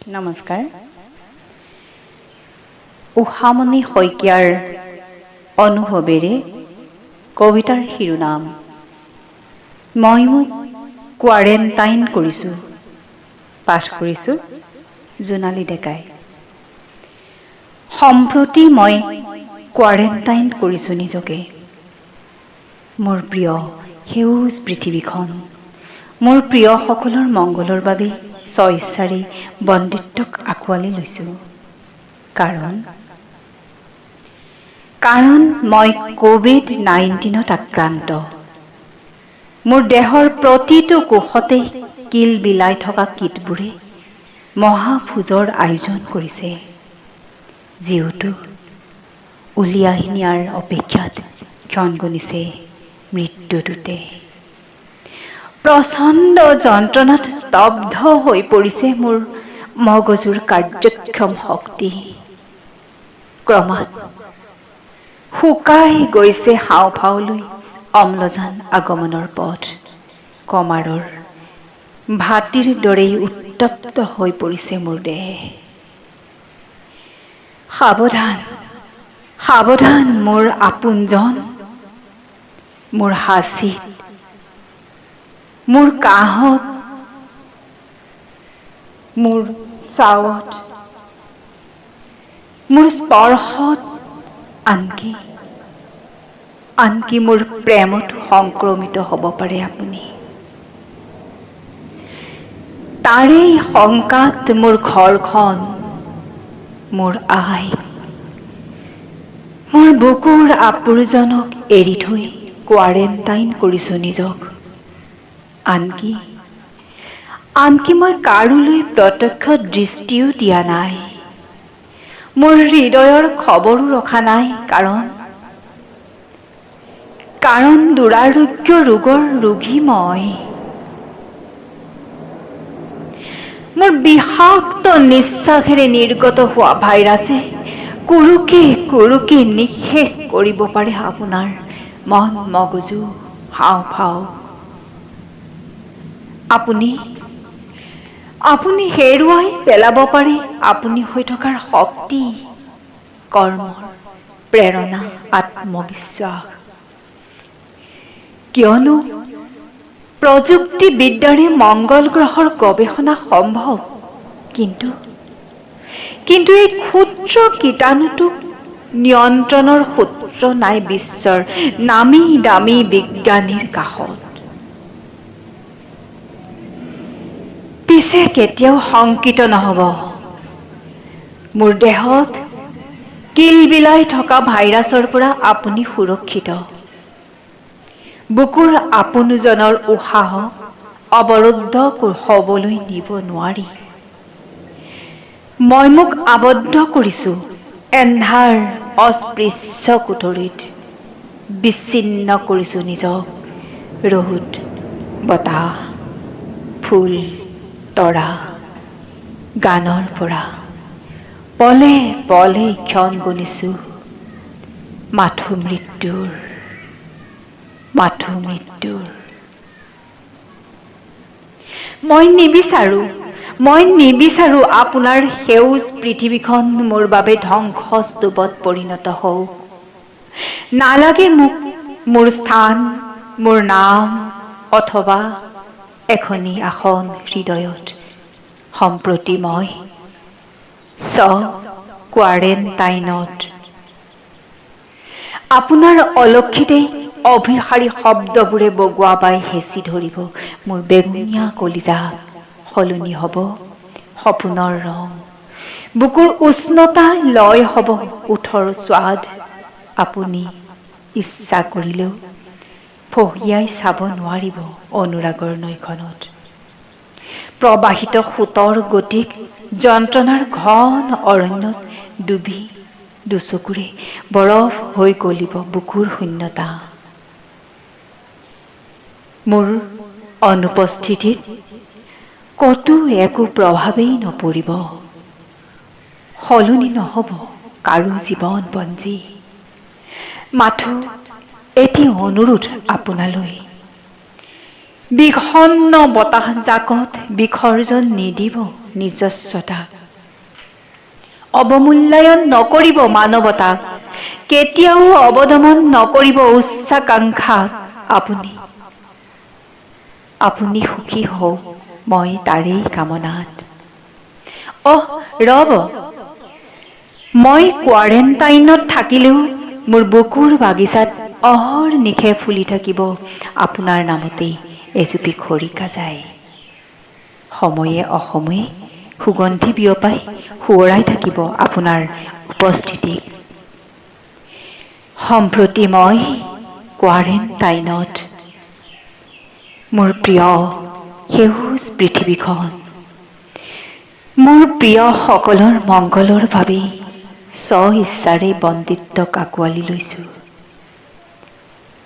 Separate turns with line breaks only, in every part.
নমস্কাৰ। উষামণি শইকীয়াৰ অনুভৱেৰে কবিতাৰ শিৰোনাম মই মোক কোৱাৰেণ্টাইন কৰিছোঁ। পাঠ কৰিছোঁ জোনালী ডেকাই। সম্প্ৰতি মই কোৱাৰেণ্টাইন কৰিছোঁ নিজকে। মোৰ প্ৰিয় সেউজ পৃথিৱীখন, মোৰ প্ৰিয়সকলৰ মংগলৰ বাবে স্বইচ্ছাৰে বন্দিত্বক আঁকোৱালি লৈছোঁ। কাৰণ মই কোভিড-19ত আক্ৰান্ত। মোৰ দেহৰ প্ৰতিটো কোষতে কিল বিলাই থকা কীটবোৰে মহাভোজৰ আয়োজন কৰিছে, যিওটো উলিয়াই নিয়াৰ অপেক্ষাত ক্ষণ গণিছে মৃত্যুদূতে। প্ৰচণ্ড যন্ত্ৰণাত স্তব্ধ হৈ পৰিছে মোৰ মগজুৰ কাৰ্যক্ষম শক্তি। ক্ৰমাৎ শুকাই গৈছে হাওঁফাওঁলৈ অম্লজান আগমনৰ পথ। কমাৰৰ ভাটিৰ দৰেই উত্তপ্ত হৈ পৰিছে মোৰ দেহ। সাৱধান, সাৱধান মোৰ আপোনজন, মোৰ হাঁচিত, মোৰ কাহত, মোৰ চাৱত, মোৰ স্পৰ্শত, আনকি মোৰ প্ৰেমতো সংক্ৰমিত হ'ব পাৰে আপুনি। তাৰেই শংকাত মোৰ ঘৰখন, মোৰ আই, মোৰ বুকুৰ আপোনজনক এৰি থৈ কোৱাৰেণ্টাইন কৰিছোঁ নিজক। আনকি মই কাৰোলৈ প্ৰত্যক্ষ দৃষ্টিও দিয়া নাই। মোৰ হৃদয়ৰ খবৰো ৰখা নাই, কাৰণ দুৰাৰোগ্য ৰোগৰ ৰোগী মই। মোৰ বিষাক্ত নিশ্বাসেৰে নিৰ্গত হোৱা ভাইৰাছে কুৰুকি নিঃশেষ কৰিব পাৰে আপোনাৰ মন, মগজু, হাওঁফাওঁ। আপুনি হেৰুৱাই পেলাব পাৰে আপুনি হৈ থকাৰ শক্তি, কৰ্মৰ প্ৰেৰণা, আত্মবিশ্বাস। কিয়নো প্ৰযুক্তিবিদ্যাৰে মংগল গ্ৰহৰ গৱেষণা সম্ভৱ, কিন্তু এই ক্ষুদ্ৰ কীটাণুটোক নিয়ন্ত্ৰণৰ সূত্ৰ নাই বিশ্বৰ নামী দামী বিজ্ঞানীৰ কাষত। পিছে কেতিয়াও শংকিত নহ'ব, মোৰ দেহত কিল বিলাই থকা ভাইৰাছৰ পৰা আপুনি সুৰক্ষিত। বুকুৰ আপোনজনৰ উশাহক অৱৰুদ্ধ হ'বলৈ দিব নোৱাৰি। মই মোক আবদ্ধ কৰিছোঁ এন্ধাৰ অস্পৃশ্য কোঠৰীত। বিচ্ছিন্ন কৰিছোঁ নিজক ৰ'দ, বতাহ, ফুল, তৰা, গানৰ পৰা। পলে পলে ক্ষণ গণিছোঁ মাথো মৃত্যুৰ। মই নিবিচাৰো আপোনাৰ সেউজ পৃথিৱীখন মোৰ বাবে ধ্বংসস্তূপত পৰিণত হওক। নালাগে মোক মোৰ স্থান, মোৰ নাম অথবা এখনি আসন হৃদয়ত। সম্প্ৰতি মই কোৱাৰেণ্টাইনত। আপোনাৰ অলক্ষিতে অভিসাৰী শব্দবোৰে বগুৱাবাই হেঁচি ধৰিব মোৰ বেঙুনীয়া কলিজাক। সলনি হ'ব সপোনৰ ৰং, বুকুৰ উষ্ণতা লয় হ'ব ওঠৰ স্বাদ। আপুনি ইচ্ছা কৰিলেও ফঁহিয়াই চাব নোৱাৰিব অনুৰাগৰ নৈখনত। প্ৰবাহিত সোঁতৰ গতিক যন্ত্ৰণাৰ ঘন অৰণ্যত ডুবি দুচকুৰে বৰফ হৈ গলিব বুকুৰ শূন্যতা। মোৰ অনুপস্থিতিত ক'তো একো প্ৰভাৱেই নপৰিব। সলনি নহ'ব কাৰো জীৱনপঞ্জী। মাথো এটি অনুৰোধ আপোনালৈ, বিষণ্ণ বতাহজাকত বিসৰ্জন নিদিব নিজস্বতা। অৱমূল্যায়ন নকৰিব মানৱতাক, কেতিয়াও অৱদমন নকৰিব উচ্চাকাংক্ষাক। আপুনি সুখী হওক, মই তাৰেই কামনাত। ৰ'ব, মই কোৱাৰেণ্টাইনত থাকিলেও মোৰ বুকুৰ বাগিচাত অহৰ্নিশে ফুলি থাকিব আপোনাৰ নামতেই এজুপি খৰিকাজাই। সময়ে অসময়ে সুগন্ধি বিয়পাই সোঁৱৰাই থাকিব আপোনাৰ উপস্থিতিক। সম্প্ৰতি মই কোৱাৰেণ্টাইনত মোৰ প্ৰিয় সেউজ পৃথিৱীখন, মোৰ প্ৰিয়সকলৰ মংগলৰ বাবেই স্ব-ইচ্ছাৰে বন্দিত্বক আঁকোৱালি লৈছোঁ।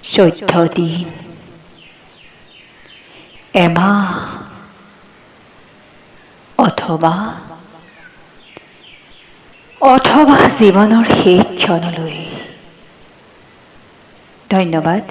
14 দিন, এমাহ অথবা জীৱনৰ শেষ ক্ষণলৈ। ধন্যবাদ।